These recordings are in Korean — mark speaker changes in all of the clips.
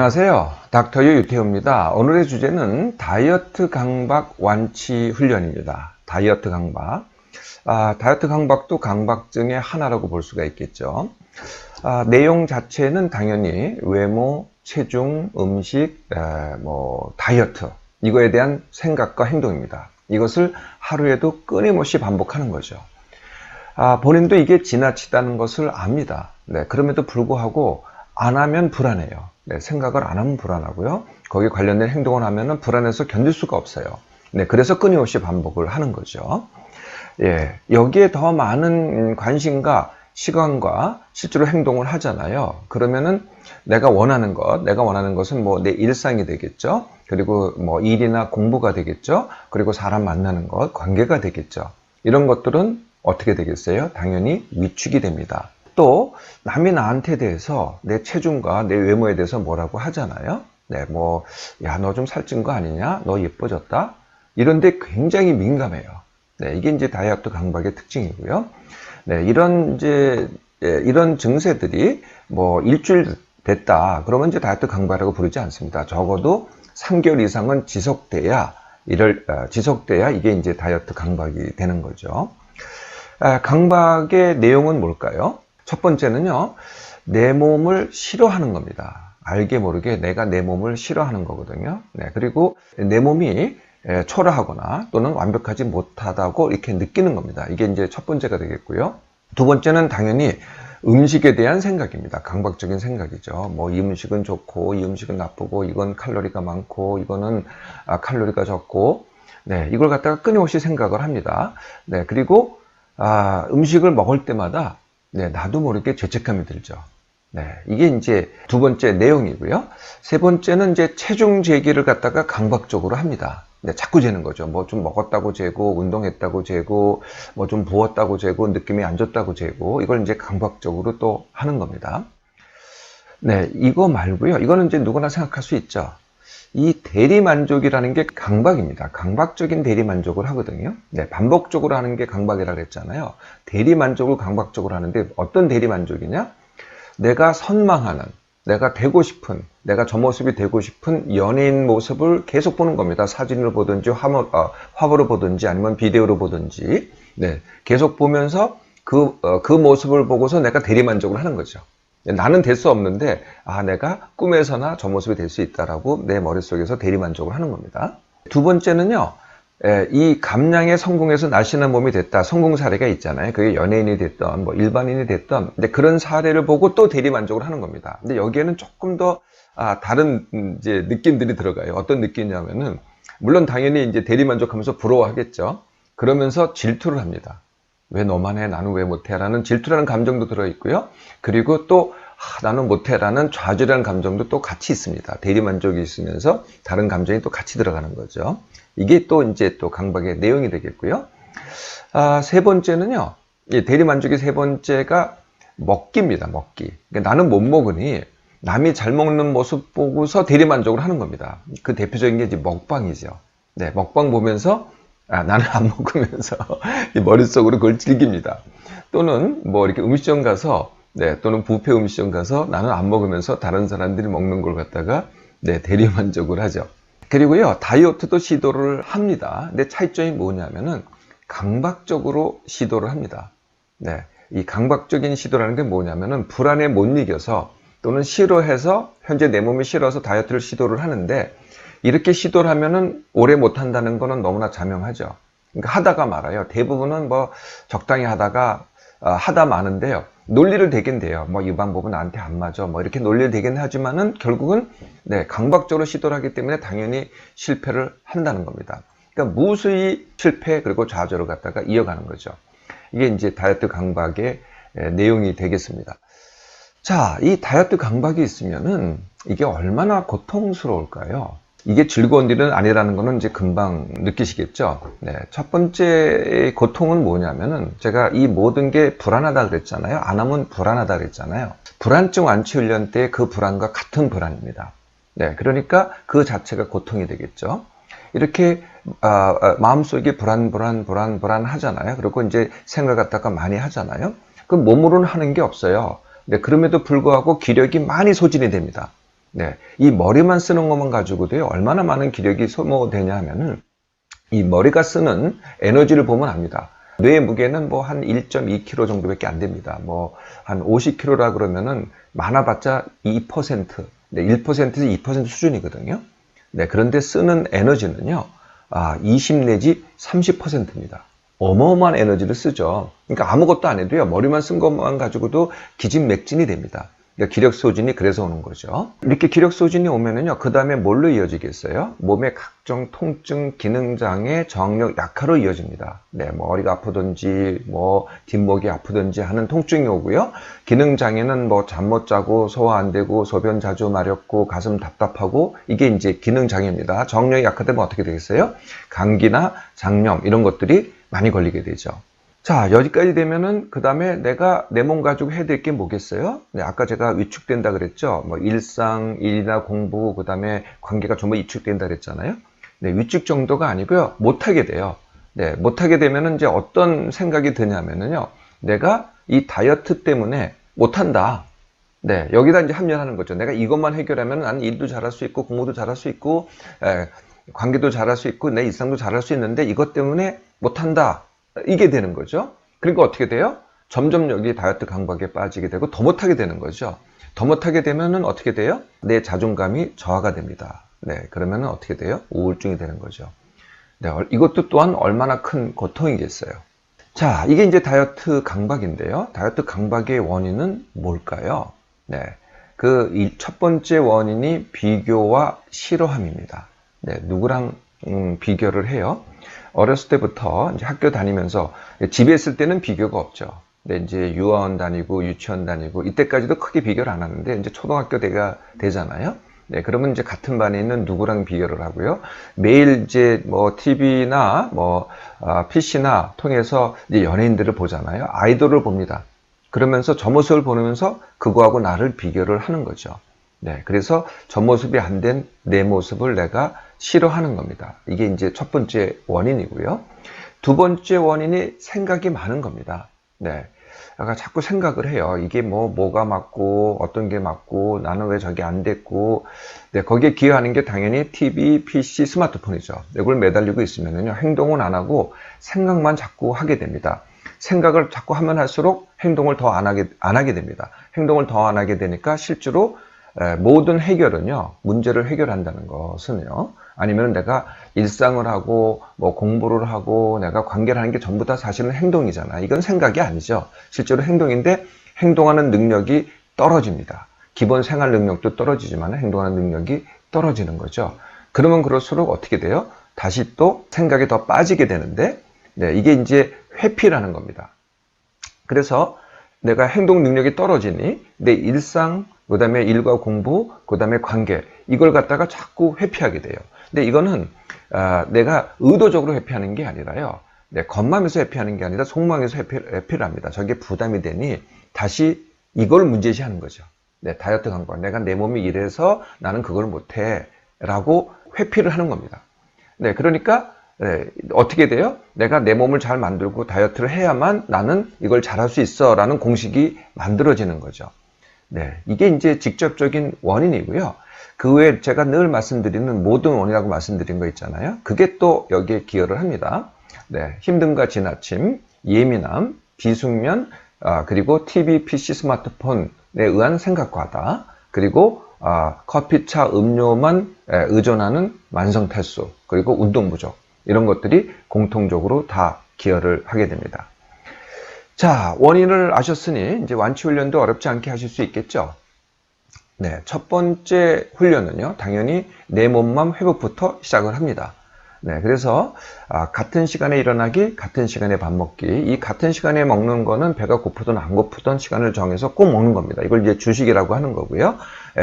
Speaker 1: 안녕하세요. 닥터 유태호입니다. 오늘의 주제는 다이어트 강박 완치 훈련입니다. 다이어트 강박. 다이어트 강박도 강박증의 하나라고 볼 수가 있겠죠. 내용 자체는 당연히 외모, 체중, 음식, 다이어트 이거에 대한 생각과 행동입니다. 이것을 하루에도 끊임없이 반복하는 거죠. 본인도 이게 지나치다는 것을 압니다. 그럼에도 불구하고 안 하면 불안해요. 생각을 안 하면 불안하고요. 거기에 관련된 행동을 하면 불안해서 견딜 수가 없어요. 그래서 끊임없이 반복을 하는 거죠. 여기에 더 많은 관심과 시간과 실제로 행동을 하잖아요. 그러면은 내가 원하는 것은 내 일상이 되겠죠. 그리고 일이나 공부가 되겠죠. 그리고 사람 만나는 것, 관계가 되겠죠. 이런 것들은 어떻게 되겠어요? 당연히 위축이 됩니다. 또 남이 나한테 대해서 내 체중과 내 외모에 대해서 뭐라고 하잖아요. 야, 너 좀 살찐 거 아니냐? 너 예뻐졌다? 이런데 굉장히 민감해요. 이게 이제 다이어트 강박의 특징이고요. 이런 증세들이 일주일 됐다. 그러면 이제 다이어트 강박이라고 부르지 않습니다. 적어도 3개월 이상은 지속돼야 이게 이제 다이어트 강박이 되는 거죠. 강박의 내용은 뭘까요? 첫 번째는요, 내 몸을 싫어하는 겁니다. 알게 모르게 내가 내 몸을 싫어하는 거거든요. 그리고 내 몸이 초라하거나 또는 완벽하지 못하다고 이렇게 느끼는 겁니다. 이게 이제 첫 번째가 되겠고요. 두 번째는 당연히 음식에 대한 생각입니다. 강박적인 생각이죠. 이 음식은 좋고, 이 음식은 나쁘고, 이건 칼로리가 많고, 이거는 칼로리가 적고, 이걸 갖다가 끊임없이 생각을 합니다. 그리고 음식을 먹을 때마다 나도 모르게 죄책감이 들죠. 이게 이제 두 번째 내용이고요. 세 번째는 이제 체중 재기를 갖다가 강박적으로 합니다. 자꾸 재는 거죠. 좀 먹었다고 재고, 운동했다고 재고, 좀 부었다고 재고, 느낌이 안 좋다고 재고, 이걸 이제 강박적으로 또 하는 겁니다. 이거 말고요. 이거는 이제 누구나 생각할 수 있죠. 이 대리만족이라는 게 강박입니다. 강박적인 대리만족을 하거든요. 반복적으로 하는 게 강박이라고 했잖아요. 대리만족을 강박적으로 하는데 어떤 대리만족이냐? 내가 선망하는, 내가 되고 싶은, 내가 저 모습이 되고 싶은 연예인 모습을 계속 보는 겁니다. 사진을 보든지 화보로 보든지 아니면 비디오로 보든지 계속 보면서 그 모습을 보고서 내가 대리만족을 하는 거죠. 나는 될 수 없는데 내가 꿈에서나 저 모습이 될 수 있다라고 내 머릿속에서 대리만족을 하는 겁니다. 두 번째는요, 이 감량에 성공해서 날씬한 몸이 됐다. 성공 사례가 있잖아요. 그게 연예인이 됐던 일반인이 됐던 그런 사례를 보고 또 대리만족을 하는 겁니다. 근데 여기에는 조금 더 다른 이제 느낌들이 들어가요. 어떤 느낌이냐면은 물론 당연히 이제 대리만족하면서 부러워하겠죠. 그러면서 질투를 합니다. 왜 너만 해? 나는 왜 못해? 라는 질투라는 감정도 들어있고요. 그리고 또 나는 못해 라는 좌절이라는 감정도 또 같이 있습니다. 대리만족이 있으면서 다른 감정이 또 같이 들어가는 거죠. 이게 또 이제 또 강박의 내용이 되겠고요. 세 번째는요, 대리만족의 세 번째가 먹기입니다. 먹기. 그러니까 나는 못 먹으니 남이 잘 먹는 모습 보고서 대리만족을 하는 겁니다. 그 대표적인 게 이제 먹방이죠. 먹방 보면서 나는 안 먹으면서 머릿속으로 그걸 즐깁니다. 또는 이렇게 음식점 가서 또는 뷔페 음식점 가서 나는 안 먹으면서 다른 사람들이 먹는 걸 갖다가 대리만족을 하죠. 그리고요, 다이어트도 시도를 합니다. 근데 차이점이 뭐냐면은 강박적으로 시도를 합니다. 이 강박적인 시도라는 게 뭐냐면은 불안에 못 이겨서 또는 싫어해서 현재 내 몸이 싫어서 다이어트를 시도를 하는데 이렇게 시도를 하면은 오래 못 한다는 거는 너무나 자명하죠. 그러니까 하다가 말아요. 대부분은 적당히 하다가 하다 마는데요. 논리를 되긴 돼요. 이 방법은 나한테 안 맞아. 이렇게 논리를 되긴 하지만은 결국은 강박적으로 시도를 하기 때문에 당연히 실패를 한다는 겁니다. 그러니까 무수히 실패 그리고 좌절을 갖다가 이어가는 거죠. 이게 이제 다이어트 강박의 내용이 되겠습니다. 자, 이 다이어트 강박이 있으면은 이게 얼마나 고통스러울까요? 이게 즐거운 일은 아니라는 거는 이제 금방 느끼시겠죠. 첫 번째 고통은 뭐냐면은 제가 이 모든 게 불안하다 그랬잖아요. 안 하면 불안하다 그랬잖아요. 불안증 완치 훈련 때 그 불안과 같은 불안입니다. 그러니까 그 자체가 고통이 되겠죠. 이렇게 마음속이 불안하잖아요. 그리고 이제 생각을 갖다가 많이 하잖아요. 그럼 몸으로는 하는 게 없어요. 그럼에도 불구하고 기력이 많이 소진이 됩니다. 네, 이 머리만 쓰는 것만 가지고도요, 얼마나 많은 기력이 소모되냐 하면은, 이 머리가 쓰는 에너지를 보면 압니다. 뇌의 무게는 뭐 한 1.2kg 정도밖에 안 됩니다. 뭐 한 50kg라 그러면은 많아봤자 2%, 네, 1%에서 2% 수준이거든요. 네, 그런데 쓰는 에너지는요, 20 내지 30%입니다. 어마어마한 에너지를 쓰죠. 그러니까 아무것도 안 해도요, 머리만 쓴 것만 가지고도 기진맥진이 됩니다. 그러니까 기력 소진이 그래서 오는 거죠. 이렇게 기력 소진이 오면은요, 그 다음에 뭘로 이어지겠어요? 몸의 각종 통증, 기능장애, 저항력 약화로 이어집니다. 네, 뭐 머리가 아프든지, 뭐 뒷목이 아프든지 하는 통증이 오고요. 기능장애는 뭐 잠 못 자고, 소화 안 되고, 소변 자주 마렵고, 가슴 답답하고, 이게 이제 기능장애입니다. 저항력이 약화되면 어떻게 되겠어요? 감기나 장염 이런 것들이 많이 걸리게 되죠. 자, 여기까지 되면은 그 다음에 내가 내 몸 가지고 해야 될 게 뭐겠어요? 네, 아까 제가 위축된다 그랬죠. 뭐 일상, 일이나 공부, 그 다음에 관계가 전부 위축된다 그랬잖아요. 네, 위축 정도가 아니고요. 못하게 돼요. 네, 못하게 되면은 이제 어떤 생각이 드냐면은요. 내가 이 다이어트 때문에 못한다. 네, 여기다 이제 합리화하는 거죠. 내가 이것만 해결하면 나는 일도 잘할 수 있고, 공부도 잘할 수 있고, 관계도 잘할 수 있고, 내 일상도 잘할 수 있는데 이것 때문에 못한다. 이게 되는 거죠. 그러니까 어떻게 돼요? 점점 여기 다이어트 강박에 빠지게 되고 더 못하게 되는 거죠. 더 못하게 되면은 어떻게 돼요? 내 자존감이 저하가 됩니다. 네, 그러면은 어떻게 돼요? 우울증이 되는 거죠. 네, 이것도 또한 얼마나 큰 고통이겠어요. 자, 이게 이제 다이어트 강박인데요. 다이어트 강박의 원인은 뭘까요? 네, 그 첫 번째 원인이 비교와 싫어함입니다. 네, 누구랑 비교를 해요? 어렸을 때부터 이제 학교 다니면서 집에 있을 때는 비교가 없죠. 근데 이제 유아원 다니고 유치원 다니고 이때까지도 크게 비교를 안 하는데 이제 초등학교 때가 되잖아요. 네, 그러면 이제 같은 반에 있는 누구랑 비교를 하고요. 매일 이제 뭐 TV나 뭐 PC나 통해서 이제 연예인들을 보잖아요. 아이돌을 봅니다. 그러면서 저 모습을 보면서 그거하고 나를 비교를 하는 거죠. 네, 그래서 저 모습이 안 된 내 모습을 내가 싫어하는 겁니다. 이게 이제 첫 번째 원인이고요. 두 번째 원인이 생각이 많은 겁니다. 네, 아까 자꾸 생각을 해요. 이게 뭐가 맞고 어떤 게 맞고 나는 왜 저게 안 됐고, 네, 거기에 기여하는 게 당연히 TV, PC, 스마트폰이죠. 이걸 매달리고 있으면요, 행동은 안 하고 생각만 자꾸 하게 됩니다. 생각을 자꾸 하면 할수록 행동을 더 안 하게 됩니다. 행동을 더 안 하게 되니까 실제로 모든 해결은요, 문제를 해결한다는 것은요, 아니면 내가 일상을 하고, 뭐 공부를 하고, 내가 관계를 하는 게 전부 다 사실은 행동이잖아. 이건 생각이 아니죠. 실제로 행동인데, 행동하는 능력이 떨어집니다. 기본 생활 능력도 떨어지지만 행동하는 능력이 떨어지는 거죠. 그러면 그럴수록 어떻게 돼요? 다시 또 생각이 더 빠지게 되는데, 네, 이게 이제 회피라는 겁니다. 그래서 내가 행동 능력이 떨어지니 내 일상, 그 다음에 일과 공부, 그 다음에 관계, 이걸 갖다가 자꾸 회피하게 돼요. 근데 이거는 내가 의도적으로 회피하는 게 아니라요. 내 겉맘에서 회피하는 게 아니라 속마음에서 회피를 합니다. 저게 부담이 되니 다시 이걸 문제시하는 거죠. 네, 다이어트 강박. 내가 내 몸이 이래서 나는 그걸 못해 라고 회피를 하는 겁니다. 네, 그러니까 어떻게 돼요? 내가 내 몸을 잘 만들고 다이어트를 해야만 나는 이걸 잘할 수 있어 라는 공식이 만들어지는 거죠. 네, 이게 이제 직접적인 원인이고요. 그 외에 제가 늘 말씀드리는 모든 원인이라고 말씀드린 거 있잖아요. 그게 또 여기에 기여를 합니다. 네, 힘듦과 지나침, 예민함, 비숙면, 그리고 TV, PC, 스마트폰에 의한 생각 과다, 그리고 커피, 차, 음료만 의존하는 만성 탈수, 그리고 운동 부족, 이런 것들이 공통적으로 다 기여를 하게 됩니다. 자, 원인을 아셨으니 이제 완치 훈련도 어렵지 않게 하실 수 있겠죠? 네, 첫 번째 훈련은요, 당연히 내 몸만 회복부터 시작을 합니다. 네, 그래서 같은 시간에 일어나기, 같은 시간에 밥 먹기. 이 같은 시간에 먹는 거는 배가 고프든 안 고프든 시간을 정해서 꼭 먹는 겁니다. 이걸 이제 주식이라고 하는 거고요.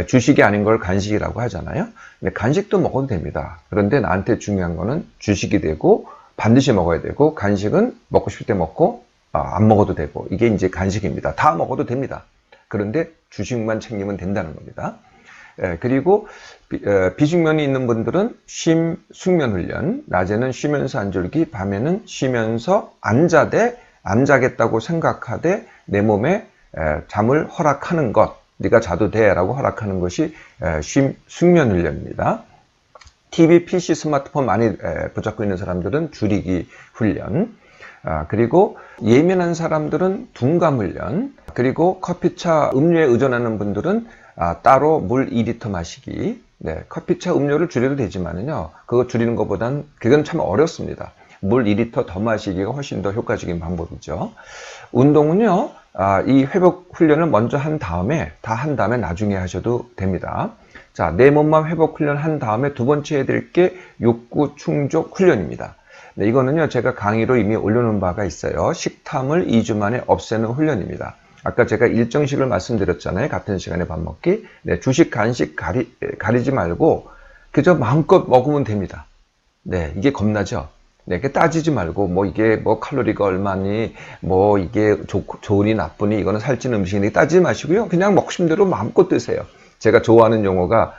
Speaker 1: 주식이 아닌 걸 간식이라고 하잖아요. 근데 간식도 먹어도 됩니다. 그런데 나한테 중요한 거는 주식이 되고 반드시 먹어야 되고, 간식은 먹고 싶을 때 먹고 안 먹어도 되고, 이게 이제 간식입니다. 다 먹어도 됩니다. 그런데 주식만 챙기면 된다는 겁니다. 그리고 비숙면이 있는 분들은 숙면 훈련, 낮에는 쉬면서 안 졸기, 밤에는 쉬면서 안 자겠다고 생각하되 내 몸에 잠을 허락하는 것, 네가 자도 돼 라고 허락하는 것이 숙면 훈련입니다. TV, PC, 스마트폰 많이 붙잡고 있는 사람들은 줄이기 훈련, 그리고 예민한 사람들은 둔감 훈련, 그리고 커피차, 음료에 의존하는 분들은 따로 물 2리터 마시기. 네, 커피차, 음료를 줄여도 되지만은요, 그거 줄이는 것보단 그건 참 어렵습니다. 물 2리터 더 마시기가 훨씬 더 효과적인 방법이죠. 운동은요, 이 회복 훈련을 먼저 한 다음에, 다 한 다음에 나중에 하셔도 됩니다. 자, 내 몸만 회복 훈련 한 다음에 두 번째 해드릴 게 욕구 충족 훈련입니다. 네, 이거는요, 제가 강의로 이미 올려놓은 바가 있어요. 식탐을 2주 만에 없애는 훈련입니다. 아까 제가 일정식을 말씀드렸잖아요. 같은 시간에 밥 먹기. 네, 주식, 간식 가리지 말고 그저 마음껏 먹으면 됩니다. 네, 이게 겁나죠? 네, 따지지 말고, 뭐, 이게, 뭐, 칼로리가 얼마니, 뭐, 이게 좋으니 나쁘니, 이거는 살찐 음식이니 따지지 마시고요. 그냥 먹고 싶은 대로 마음껏 드세요. 제가 좋아하는 용어가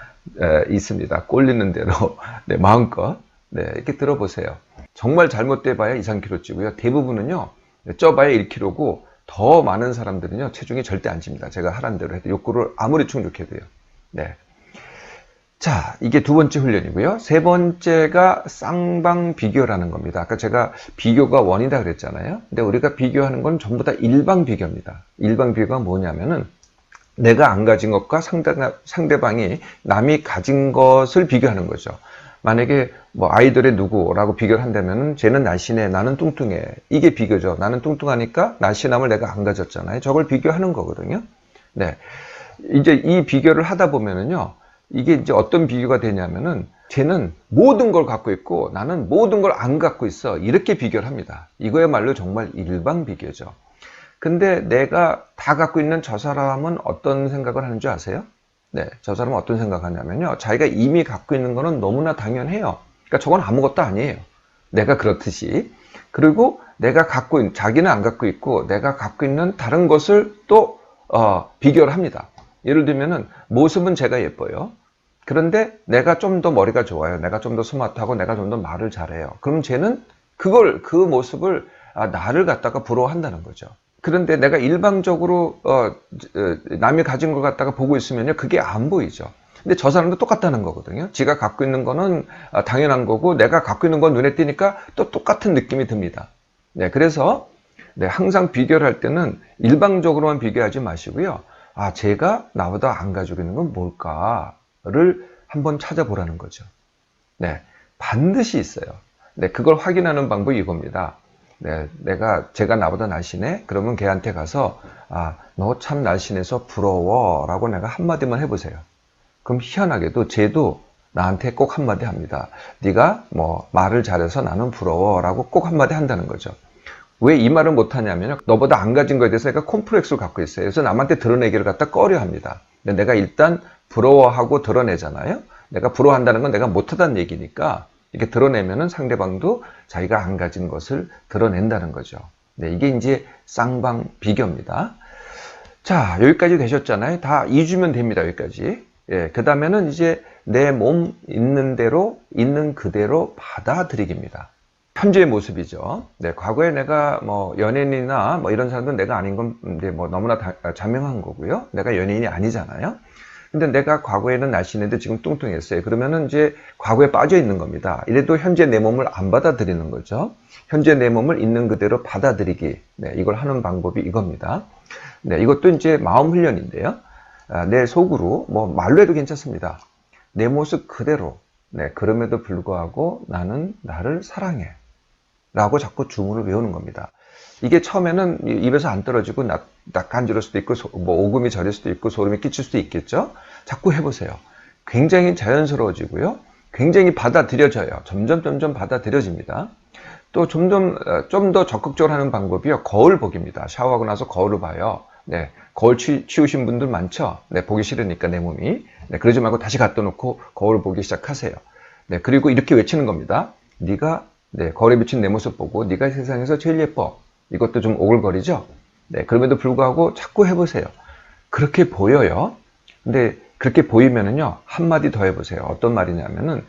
Speaker 1: 있습니다. 꼴리는 대로. 네, 마음껏. 네, 이렇게 들어보세요. 정말 잘못돼 봐야 2, 3kg 찌고요. 대부분은요, 쪄봐야 1kg고, 더 많은 사람들은요, 체중이 절대 안 찝니다. 제가 하란 대로 해도 욕구를 아무리 충족해도요. 네. 자, 이게 두 번째 훈련이고요. 세 번째가 쌍방 비교라는 겁니다. 아까 제가 비교가 원이다 그랬잖아요. 근데 우리가 비교하는 건 전부 다 일방 비교입니다. 일방 비교가 뭐냐면은 내가 안 가진 것과 상대방이 남이 가진 것을 비교하는 거죠. 만약에 뭐 아이돌의 누구라고 비교를 한다면은 쟤는 날씬해, 나는 뚱뚱해. 이게 비교죠. 나는 뚱뚱하니까 날씬함을 내가 안 가졌잖아요. 저걸 비교하는 거거든요. 네. 이제 이 비교를 하다 보면은요. 이게 이제 어떤 비교가 되냐면은 쟤는 모든 걸 갖고 있고 나는 모든 걸 안 갖고 있어. 이렇게 비교를 합니다. 이거야말로 정말 일방 비교죠. 근데 내가 다 갖고 있는 저 사람은 어떤 생각을 하는 줄 아세요? 네, 저 사람은 어떤 생각하냐면요. 자기가 이미 갖고 있는 거는 너무나 당연해요. 그러니까 저건 아무것도 아니에요. 내가 그렇듯이. 그리고 내가 갖고 있는, 자기는 안 갖고 있고 내가 갖고 있는 다른 것을 또 비교를 합니다. 예를 들면은 모습은 제가 예뻐요. 그런데 내가 좀 더 머리가 좋아요. 내가 좀 더 스마트하고 내가 좀 더 말을 잘해요. 그럼 쟤는 그 모습을 나를 갖다가 부러워한다는 거죠. 그런데 내가 일방적으로 남이 가진 걸 갖다가 보고 있으면요, 그게 안 보이죠. 근데 저 사람도 똑같다는 거거든요. 지가 갖고 있는 거는 당연한 거고 내가 갖고 있는 건 눈에 띄니까 또 똑같은 느낌이 듭니다. 네, 그래서 네, 항상 비교를 할 때는 일방적으로만 비교하지 마시고요. 제가 나보다 안 가지고 있는 건 뭘까를 한번 찾아보라는 거죠. 네, 반드시 있어요. 네, 그걸 확인하는 방법이 이겁니다. 네, 제가 나보다 날씬해? 그러면 걔한테 가서, 너 참 날씬해서 부러워. 라고 내가 한마디만 해보세요. 그럼 희한하게도 쟤도 나한테 꼭 한마디 합니다. 네가 뭐 말을 잘해서 나는 부러워. 라고 꼭 한마디 한다는 거죠. 왜 이 말을 못하냐면요. 너보다 안 가진 거에 대해서 내가 콤플렉스를 갖고 있어요. 그래서 남한테 드러내기를 갖다 꺼려 합니다. 근데 내가 일단 부러워하고 드러내잖아요. 내가 부러워한다는 건 내가 못하다는 얘기니까 이렇게 드러내면은 상대방도 자기가 안 가진 것을 드러낸다는 거죠. 네, 이게 이제 쌍방 비교입니다. 자, 여기까지 되셨잖아요. 다 2주면 됩니다. 여기까지. 예, 그 다음에는 이제 내 몸 있는 대로, 있는 그대로 받아들이기입니다. 현재의 모습이죠. 네, 과거에 내가 뭐 연예인이나 뭐 이런 사람들은 내가 아닌 건 이제 뭐 너무나 자명한 거고요. 내가 연예인이 아니잖아요. 근데 내가 과거에는 날씬했는데 지금 뚱뚱했어요. 그러면은 이제 과거에 빠져 있는 겁니다. 이래도 현재 내 몸을 안 받아들이는 거죠. 현재 내 몸을 있는 그대로 받아들이기. 네, 이걸 하는 방법이 이겁니다. 네, 이것도 이제 마음 훈련인데요. 내 속으로 뭐 말로 해도 괜찮습니다. 내 모습 그대로. 네, 그럼에도 불구하고 나는 나를 사랑해. 라고 자꾸 주문을 외우는 겁니다. 이게 처음에는 입에서 안 떨어지고 낯간지러울 수도 있고 뭐 오금이 저릴 수도 있고 소름이 끼칠 수도 있겠죠. 자꾸 해보세요. 굉장히 자연스러워지고요. 굉장히 받아들여져요. 점점 받아들여집니다. 또 좀 더 적극적으로 하는 방법이요. 거울 보기입니다. 샤워하고 나서 거울을 봐요. 네, 거울 치우신 분들 많죠. 네, 보기 싫으니까 내 몸이. 네, 그러지 말고 다시 갖다 놓고 거울 보기 시작하세요. 네, 그리고 이렇게 외치는 겁니다. 네가 거울에 비친 내 모습 보고 네가 세상에서 제일 예뻐. 이것도 좀 오글거리죠? 네, 그럼에도 불구하고 자꾸 해보세요. 그렇게 보여요. 근데 그렇게 보이면은요, 한마디 더 해보세요. 어떤 말이냐면은,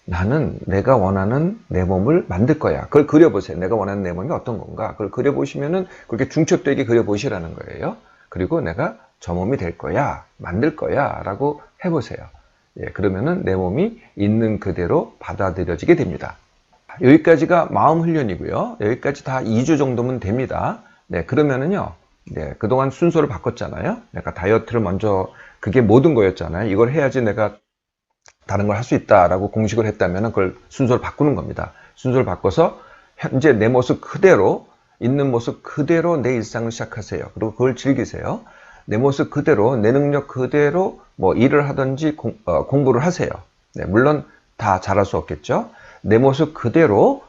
Speaker 1: 나는 내가 원하는 내 몸을 만들 거야. 그걸 그려보세요. 내가 원하는 내 몸이 어떤 건가. 그걸 그려보시면은, 그렇게 중첩되게 그려보시라는 거예요. 그리고 내가 저 몸이 될 거야, 만들 거야 라고 해보세요. 예, 그러면은 내 몸이 있는 그대로 받아들여지게 됩니다. 여기까지가 마음 훈련이고요. 여기까지 다 2주 정도면 됩니다. 네, 그러면은요, 네, 그동안 순서를 바꿨잖아요. 내가 다이어트를 먼저, 그게 모든 거였잖아요. 이걸 해야지 내가 다른 걸 할 수 있다라고 공식을 했다면 그걸 순서를 바꾸는 겁니다. 순서를 바꿔서 현재 내 모습 그대로, 있는 모습 그대로 내 일상을 시작하세요. 그리고 그걸 즐기세요. 내 모습 그대로, 내 능력 그대로 뭐 일을 하든지 공부를 하세요. 네, 물론 다 잘할 수 없겠죠. 내 모습 그대로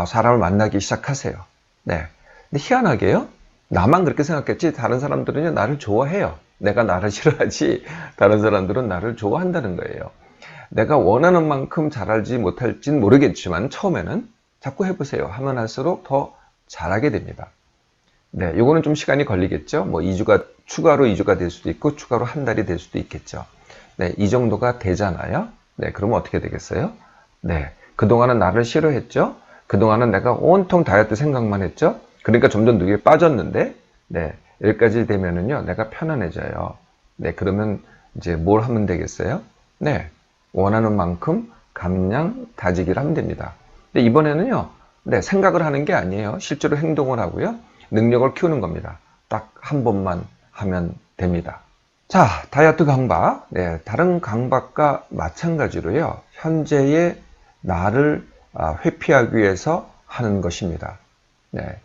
Speaker 1: 사람을 만나기 시작하세요. 네. 근데 희한하게요. 나만 그렇게 생각했지 다른 사람들은 나를 좋아해요. 내가 나를 싫어하지 다른 사람들은 나를 좋아한다는 거예요. 내가 원하는 만큼 잘할지 못할진 모르겠지만 처음에는 자꾸 해보세요. 하면 할수록 더 잘하게 됩니다. 네, 요거는 좀 시간이 걸리겠죠. 뭐 2주가 추가로 2주가 될 수도 있고 추가로 한 달이 될 수도 있겠죠. 네, 이 정도가 되잖아요. 네, 그러면 어떻게 되겠어요? 네, 그동안은 나를 싫어했죠. 그동안은 내가 온통 다이어트 생각만 했죠. 그러니까 점점 늙게 빠졌는데, 네, 여기까지 되면은요, 내가 편안해져요. 네, 그러면 이제 뭘 하면 되겠어요? 네, 원하는 만큼 감량 다지기를 하면 됩니다. 근데 이번에는요, 네, 생각을 하는 게 아니에요. 실제로 행동을 하고요. 능력을 키우는 겁니다. 딱 한 번만 하면 됩니다. 자, 다이어트 강박. 네, 다른 강박과 마찬가지로요. 현재의 나를 회피하기 위해서 하는 것입니다. 네,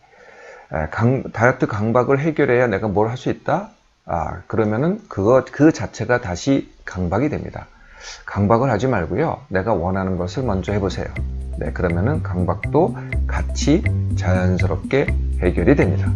Speaker 1: 다이어트 강박을 해결해야 내가 뭘 할 수 있다? 그러면은 그 자체가 다시 강박이 됩니다. 강박을 하지 말고요. 내가 원하는 것을 먼저 해보세요. 네, 그러면은 강박도 같이 자연스럽게 해결이 됩니다.